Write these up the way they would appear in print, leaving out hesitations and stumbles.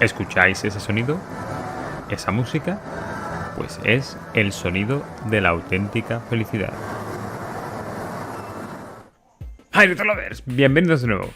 ¿Escucháis ese sonido? ¿Esa música? Pues es el sonido de la auténtica felicidad. ¡Hi, Retrolovers! Bienvenidos de nuevo.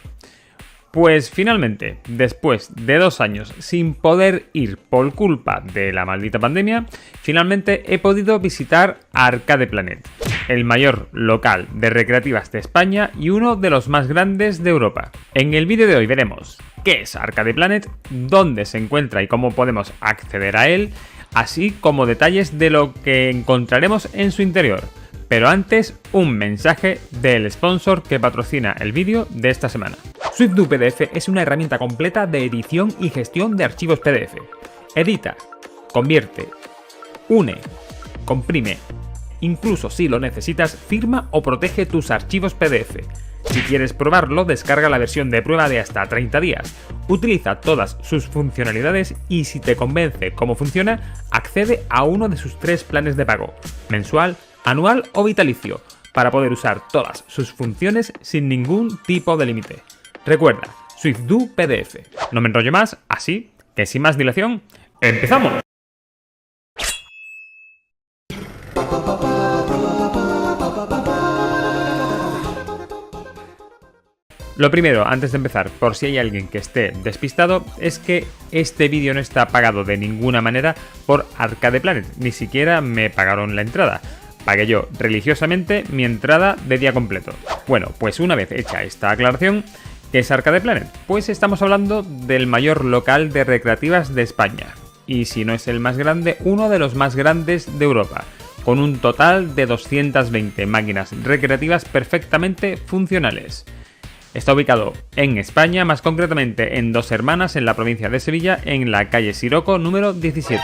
Pues finalmente, después de 2 años sin poder ir por culpa de la maldita pandemia, finalmente he podido visitar Arcade Planet, el mayor local de recreativas de España y uno de los más grandes de Europa. En el vídeo de hoy veremos qué es Arcade Planet, dónde se encuentra y cómo podemos acceder a él, así como detalles de lo que encontraremos en su interior. Pero antes, un mensaje del sponsor que patrocina el vídeo de esta semana. SwiftDo PDF es una herramienta completa de edición y gestión de archivos PDF. Edita, convierte, une, comprime, incluso si lo necesitas, firma o protege tus archivos PDF. Si quieres probarlo, descarga la versión de prueba de hasta 30 días. Utiliza todas sus funcionalidades y si te convence cómo funciona, accede a uno de sus 3 planes de pago, mensual, anual o vitalicio, para poder usar todas sus funciones sin ningún tipo de límite. Recuerda, SwiftDo PDF. No me enrollo más, así que sin más dilación, ¡empezamos! Lo primero, antes de empezar, por si hay alguien que esté despistado, es que este vídeo no está pagado de ninguna manera por Arcade Planet, ni siquiera me pagaron la entrada. Pagué yo religiosamente mi entrada de día completo. Bueno, pues una vez hecha esta aclaración, ¿qué es Arcade Planet? Pues estamos hablando del mayor local de recreativas de España. Y si no es el más grande, uno de los más grandes de Europa, con un total de 220 máquinas recreativas perfectamente funcionales. Está ubicado en España, más concretamente en Dos Hermanas, en la provincia de Sevilla, en la calle Siroco número 17.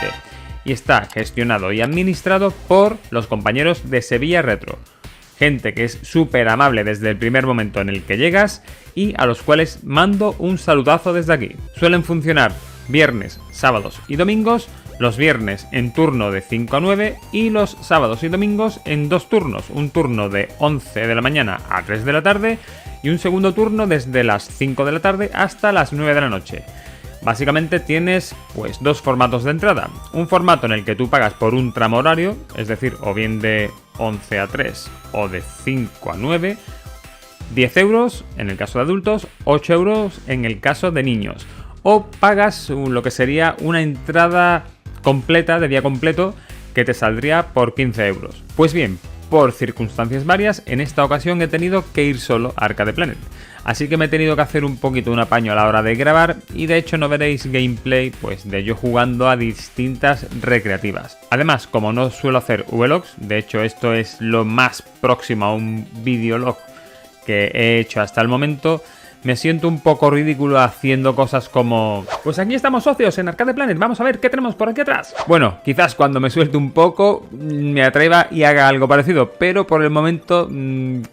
Y está gestionado y administrado por los compañeros de Sevilla Retro. Gente que es súper amable desde el primer momento en el que llegas y a los cuales mando un saludazo desde aquí. Suelen funcionar viernes, sábados y domingos, los viernes en turno de 5 a 9 y los sábados y domingos en 2 turnos. Un turno de 11 de la mañana a 3 de la tarde y un segundo turno desde las 5 de la tarde hasta las 9 de la noche. Básicamente tienes pues 2 formatos de entrada. Un formato en el que tú pagas por un tramo horario, es decir, o bien de 11 a 3 o de 5 a 9, 10 euros en el caso de adultos, 8 euros en el caso de niños. O pagas lo que sería una entrada completa, de día completo, que te saldría por 15 euros. Pues bien, por circunstancias varias, en esta ocasión he tenido que ir solo a Arcade Planet. Así que me he tenido que hacer un poquito un apaño a la hora de grabar y de hecho no veréis gameplay pues de yo jugando a distintas recreativas. Además, como no suelo hacer vlogs, de hecho esto es lo más próximo a un videolog que he hecho hasta el momento, me siento un poco ridículo haciendo cosas como... Pues aquí estamos socios en Arcade Planet, vamos a ver qué tenemos por aquí atrás. Bueno, quizás cuando me suelte un poco me atreva y haga algo parecido, pero por el momento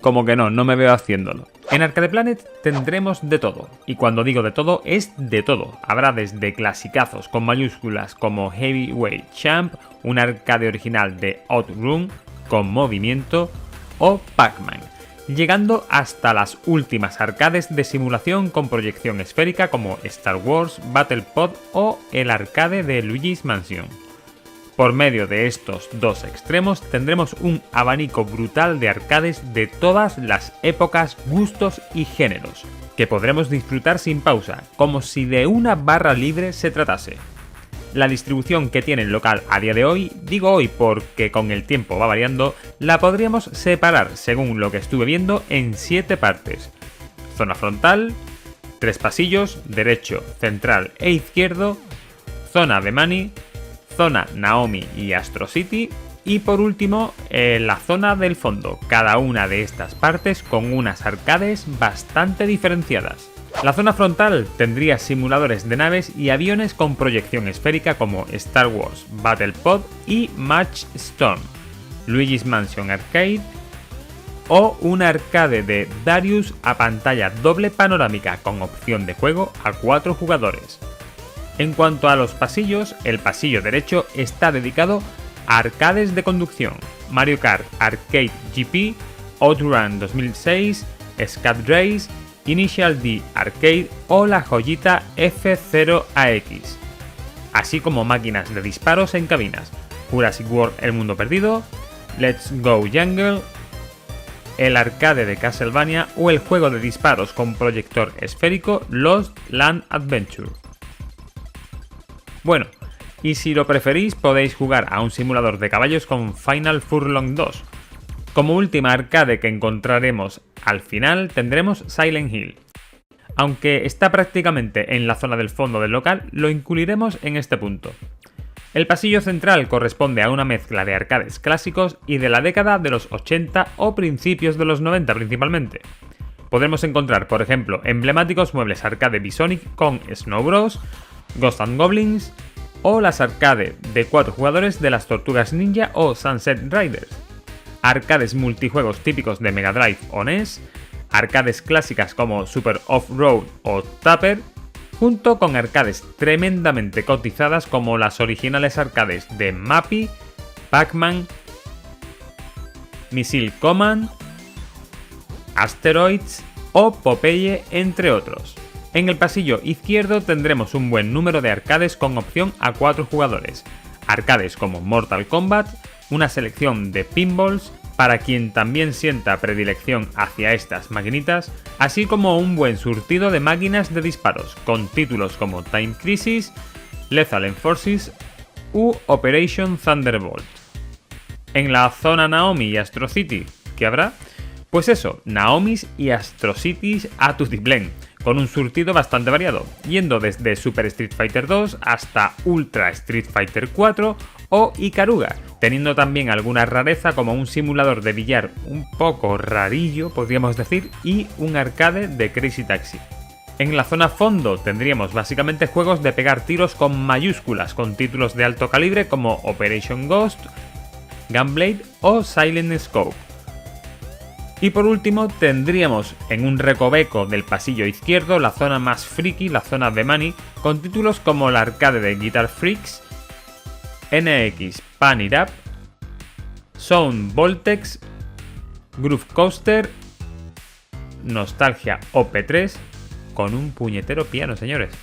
como que no me veo haciéndolo. En Arcade Planet tendremos de todo, y cuando digo de todo, es de todo. Habrá desde clasicazos con mayúsculas como Heavyweight Champ, un arcade original de Outrun con movimiento o Pac-Man, llegando hasta las últimas arcades de simulación con proyección esférica como Star Wars, Battle Pod o el arcade de Luigi's Mansion. Por medio de estos 2 extremos tendremos un abanico brutal de arcades de todas las épocas, gustos y géneros, que podremos disfrutar sin pausa, como si de una barra libre se tratase. La distribución que tiene el local a día de hoy, digo hoy porque con el tiempo va variando, la podríamos separar, según lo que estuve viendo, en 7 partes. Zona frontal, 3 pasillos, derecho, central e izquierdo, zona de Mani, zona Naomi y Astro City y por último la zona del fondo, cada una de estas partes con unas arcades bastante diferenciadas. La zona frontal tendría simuladores de naves y aviones con proyección esférica como Star Wars, Battle Pod y Match Storm, Luigi's Mansion Arcade o un arcade de Darius a pantalla doble panorámica con opción de juego a 4 jugadores. En cuanto a los pasillos, el pasillo derecho está dedicado a arcades de conducción, Mario Kart Arcade GP, Outrun 2006, Scat Race, Initial D Arcade o la joyita F0AX, así como máquinas de disparos en cabinas, Jurassic World El Mundo Perdido, Let's Go Jungle, el arcade de Castlevania o el juego de disparos con proyector esférico Lost Land Adventure. Bueno, y si lo preferís podéis jugar a un simulador de caballos con Final Furlong 2. Como última arcade que encontraremos al final tendremos Silent Hill. Aunque está prácticamente en la zona del fondo del local, lo incluiremos en este punto. El pasillo central corresponde a una mezcla de arcades clásicos y de la década de los 80 o principios de los 90 principalmente. Podremos encontrar, por ejemplo, emblemáticos muebles arcade Bisonic con Snow Bros, Ghosts and Goblins o las arcade de 4 jugadores de las Tortugas Ninja o Sunset Riders. Arcades multijuegos típicos de Mega Drive o NES, arcades clásicas como Super Off-Road o Tapper, junto con arcades tremendamente cotizadas como las originales arcades de Mappy, Pac-Man, Missile Command, Asteroids o Popeye, entre otros. En el pasillo izquierdo tendremos un buen número de arcades con opción a 4 jugadores, arcades como Mortal Kombat, una selección de pinballs para quien también sienta predilección hacia estas maquinitas, así como un buen surtido de máquinas de disparos con títulos como Time Crisis, Lethal Enforces u Operation Thunderbolt. En la zona Naomi y Astro City, ¿qué habrá? Pues eso, Naomis y Astro Cities a tutiplén, con un surtido bastante variado, yendo desde Super Street Fighter 2 hasta Ultra Street Fighter 4 o Ikaruga, teniendo también alguna rareza como un simulador de billar un poco rarillo, podríamos decir, y un arcade de Crazy Taxi. En la zona fondo tendríamos básicamente juegos de pegar tiros con mayúsculas, con títulos de alto calibre como Operation Ghost, Gunblade o Silent Scope. Y por último tendríamos en un recoveco del pasillo izquierdo la zona más friki, la zona de Money, con títulos como el arcade de Guitar Freaks, NX Pan It Up, Sound Voltex, Groove Coaster, Nostalgia OP3, con un puñetero piano, señores.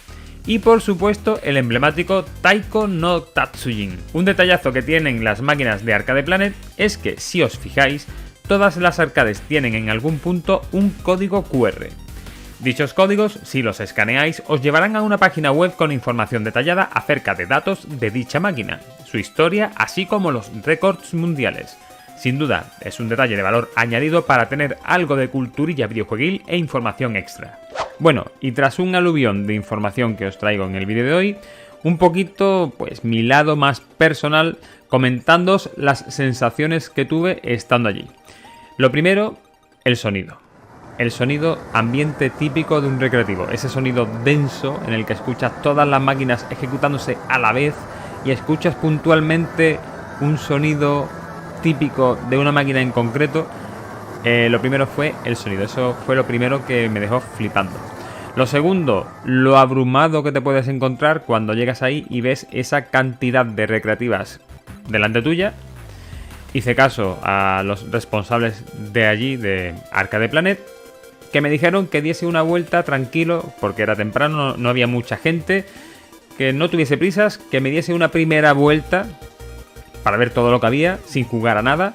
Y por supuesto el emblemático Taiko no Tatsujin. Un detallazo que tienen las máquinas de Arcade Planet es que, si os fijáis, todas las arcades tienen en algún punto un código QR. Dichos códigos, si los escaneáis, os llevarán a una página web con información detallada acerca de datos de dicha máquina, su historia, así como los récords mundiales. Sin duda, es un detalle de valor añadido para tener algo de culturilla videojueguil e información extra. Bueno, y tras un aluvión de información que os traigo en el vídeo de hoy, un poquito, pues mi lado más personal, comentándoos las sensaciones que tuve estando allí. Lo primero, el sonido. El sonido ambiente típico de un recreativo. Ese sonido denso en el que escuchas todas las máquinas ejecutándose a la vez y escuchas puntualmente un sonido típico de una máquina en concreto. Lo primero fue el sonido. Eso fue lo primero que me dejó flipando. Lo segundo, lo abrumado que te puedes encontrar cuando llegas ahí y ves esa cantidad de recreativas delante tuya. Hice caso a los responsables de allí, de Arcade Planet, que me dijeron que diese una vuelta tranquilo, porque era temprano, no había mucha gente, que no tuviese prisas, que me diese una primera vuelta para ver todo lo que había, sin jugar a nada,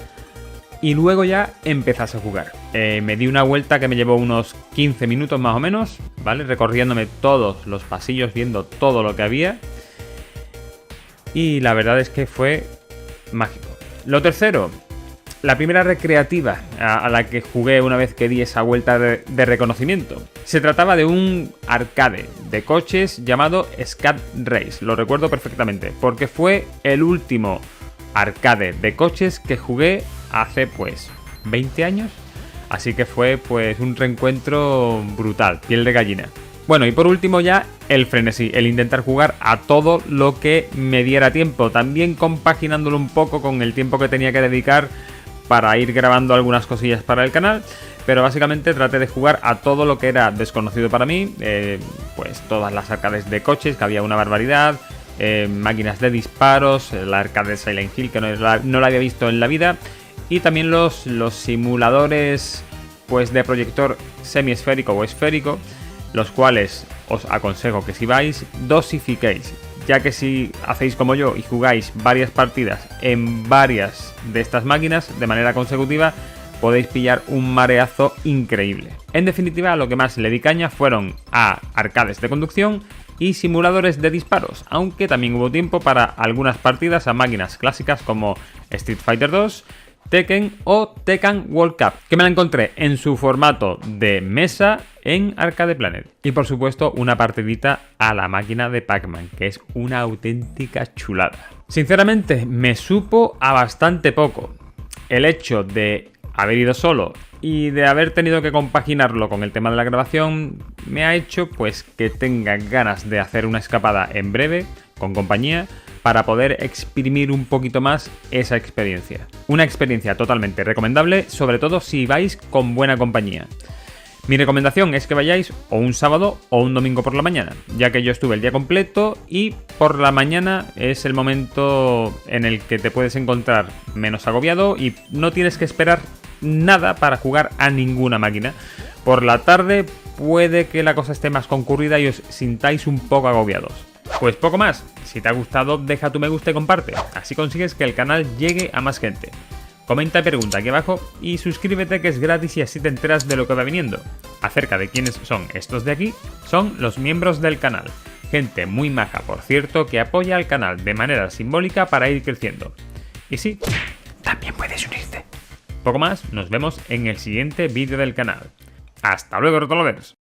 y luego ya empezase a jugar. Me di una vuelta que me llevó unos 15 minutos más o menos, ¿vale? Recorriéndome todos los pasillos, viendo todo lo que había, y la verdad es que fue mágico. Lo tercero, la primera recreativa a la que jugué una vez que di esa vuelta de reconocimiento. Se trataba de un arcade de coches llamado Scat Race, lo recuerdo perfectamente, porque fue el último arcade de coches que jugué hace pues 20 años, así que fue pues un reencuentro brutal, piel de gallina. Bueno, y por último ya el frenesí, el intentar jugar a todo lo que me diera tiempo, también compaginándolo un poco con el tiempo que tenía que dedicar para ir grabando algunas cosillas para el canal, pero básicamente traté de jugar a todo lo que era desconocido para mí, pues todas las arcades de coches, que había una barbaridad, máquinas de disparos, el arcade de Silent Hill, que no la había visto en la vida, y también los simuladores pues de proyector semiesférico o esférico, los cuales os aconsejo que si vais dosifiquéis, ya que si hacéis como yo y jugáis varias partidas en varias de estas máquinas de manera consecutiva, podéis pillar un mareazo increíble. En definitiva, a lo que más le di caña fueron a arcades de conducción y simuladores de disparos, aunque también hubo tiempo para algunas partidas a máquinas clásicas como Street Fighter 2, Tekken o Tekken World Cup, que me la encontré en su formato de mesa en Arcade Planet. Y por supuesto una partidita a la máquina de Pac-Man, que es una auténtica chulada. Sinceramente me supo a bastante poco. El hecho de haber ido solo y de haber tenido que compaginarlo con el tema de la grabación me ha hecho pues que tenga ganas de hacer una escapada en breve, con compañía, para poder exprimir un poquito más esa experiencia. Una experiencia totalmente recomendable, sobre todo si vais con buena compañía. Mi recomendación es que vayáis o un sábado o un domingo por la mañana, ya que yo estuve el día completo y por la mañana es el momento en el que te puedes encontrar menos agobiado y no tienes que esperar nada para jugar a ninguna máquina. Por la tarde puede que la cosa esté más concurrida y os sintáis un poco agobiados. Pues poco más, si te ha gustado deja tu me gusta y comparte, así consigues que el canal llegue a más gente. Comenta y pregunta aquí abajo y suscríbete, que es gratis y así te enteras de lo que va viniendo. Acerca de quiénes son estos de aquí, son los miembros del canal. Gente muy maja, por cierto, que apoya al canal de manera simbólica para ir creciendo. Y sí, también puedes unirte. Poco más, nos vemos en el siguiente vídeo del canal. ¡Hasta luego, Rotolovers!